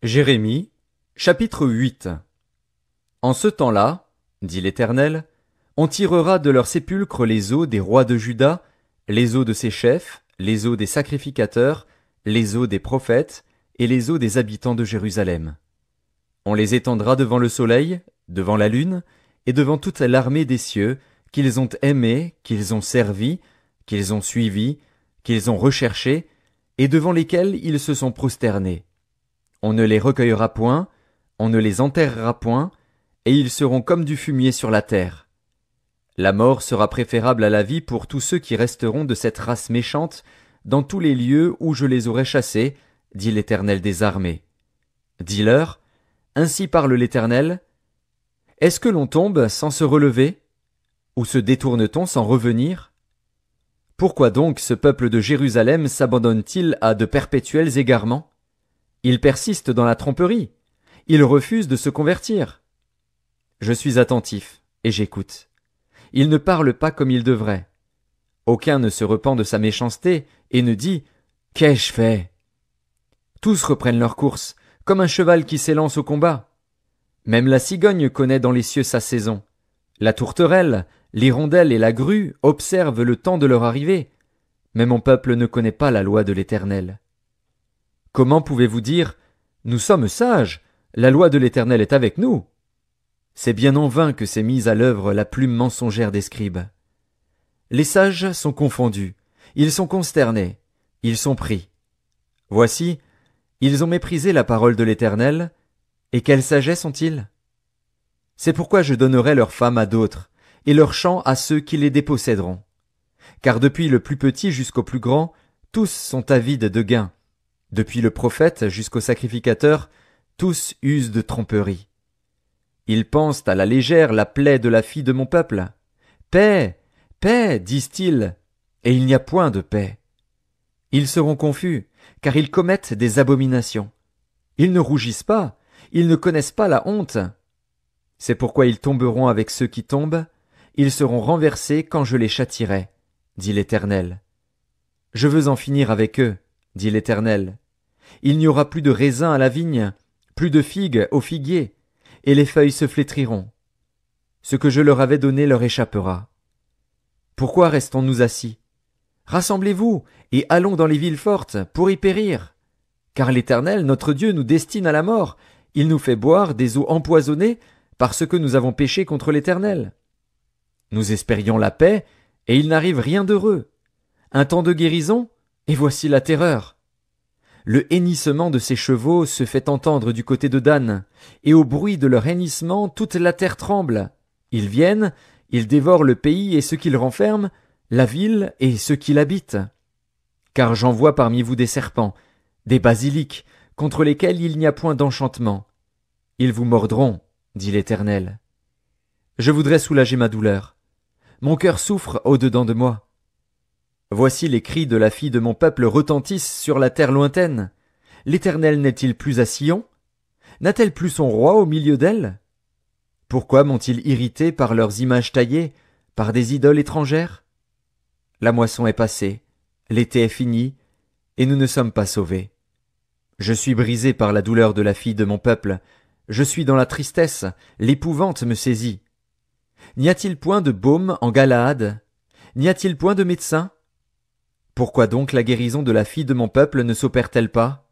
Jérémie, chapitre 8. En ce temps-là, dit l'Éternel, on tirera de leurs sépulcres les os des rois de Juda, les os de ses chefs, les os des sacrificateurs, les os des prophètes, et les os des habitants de Jérusalem. On les étendra devant le soleil, devant la lune, et devant toute l'armée des cieux, qu'ils ont aimés, qu'ils ont servi, qu'ils ont suivis, qu'ils ont recherchés, et devant lesquels ils se sont prosternés. On ne les recueillera point, on ne les enterrera point, et ils seront comme du fumier sur la terre. La mort sera préférable à la vie pour tous ceux qui resteront de cette race méchante dans tous les lieux où je les aurai chassés, dit l'Éternel des armées. Dis-leur, ainsi parle l'Éternel, est-ce que l'on tombe sans se relever? Ou se détourne-t-on sans revenir? Pourquoi donc ce peuple de Jérusalem s'abandonne-t-il à de perpétuels égarements? Il persiste dans la tromperie. Il refuse de se convertir. Je suis attentif, et j'écoute. Il ne parle pas comme il devrait. Aucun ne se repent de sa méchanceté, et ne dit « Qu'ai-je fait ?» Tous reprennent leur course, comme un cheval qui s'élance au combat. Même la cigogne connaît dans les cieux sa saison. La tourterelle, l'hirondelle et la grue observent le temps de leur arrivée. Mais mon peuple ne connaît pas la loi de l'Éternel. Comment pouvez-vous dire « Nous sommes sages, la loi de l'Éternel est avec nous » C'est bien en vain que s'est mise à l'œuvre la plume mensongère des scribes. Les sages sont confondus, ils sont consternés, ils sont pris. Voici, ils ont méprisé la parole de l'Éternel, et quelle sagesse ont-ils? C'est pourquoi je donnerai leurs femmes à d'autres, et leurs champs à ceux qui les déposséderont. Car depuis le plus petit jusqu'au plus grand, tous sont avides de gain. Depuis le prophète jusqu'au sacrificateur, tous usent de tromperie. Ils pensent à la légère la plaie de la fille de mon peuple. Paix, paix, disent-ils, et il n'y a point de paix. Ils seront confus, car ils commettent des abominations. Ils ne rougissent pas, ils ne connaissent pas la honte. C'est pourquoi ils tomberont avec ceux qui tombent, ils seront renversés quand je les châtierai, dit l'Éternel. Je veux en finir avec eux, dit l'Éternel. Il n'y aura plus de raisins à la vigne, plus de figues au figuier, et les feuilles se flétriront. Ce que je leur avais donné leur échappera. Pourquoi restons-nous assis? Rassemblez-vous, et allons dans les villes fortes, pour y périr. Car l'Éternel, notre Dieu, nous destine à la mort, il nous fait boire des eaux empoisonnées, parce que nous avons péché contre l'Éternel. Nous espérions la paix, et il n'arrive rien d'heureux. Un temps de guérison, et voici la terreur. Le hennissement de ces chevaux se fait entendre du côté de Dan, et au bruit de leur hennissement toute la terre tremble. Ils viennent, ils dévorent le pays et ceux qui le renferment, la ville et ceux qui l'habitent. Car j'envoie parmi vous des serpents, des basiliques, contre lesquels il n'y a point d'enchantement. Ils vous mordront, dit l'Éternel. Je voudrais soulager ma douleur. Mon cœur souffre au-dedans de moi. Voici les cris de la fille de mon peuple retentissent sur la terre lointaine. L'Éternel n'est-il plus à Sion? N'a-t-elle plus son roi au milieu d'elle? Pourquoi m'ont-ils irrité par leurs images taillées, par des idoles étrangères? La moisson est passée, l'été est fini, et nous ne sommes pas sauvés. Je suis brisé par la douleur de la fille de mon peuple, je suis dans la tristesse, l'épouvante me saisit. N'y a-t-il point de baume en Galaad? N'y a-t-il point de médecin? Pourquoi donc la guérison de la fille de mon peuple ne s'opère-t-elle pas?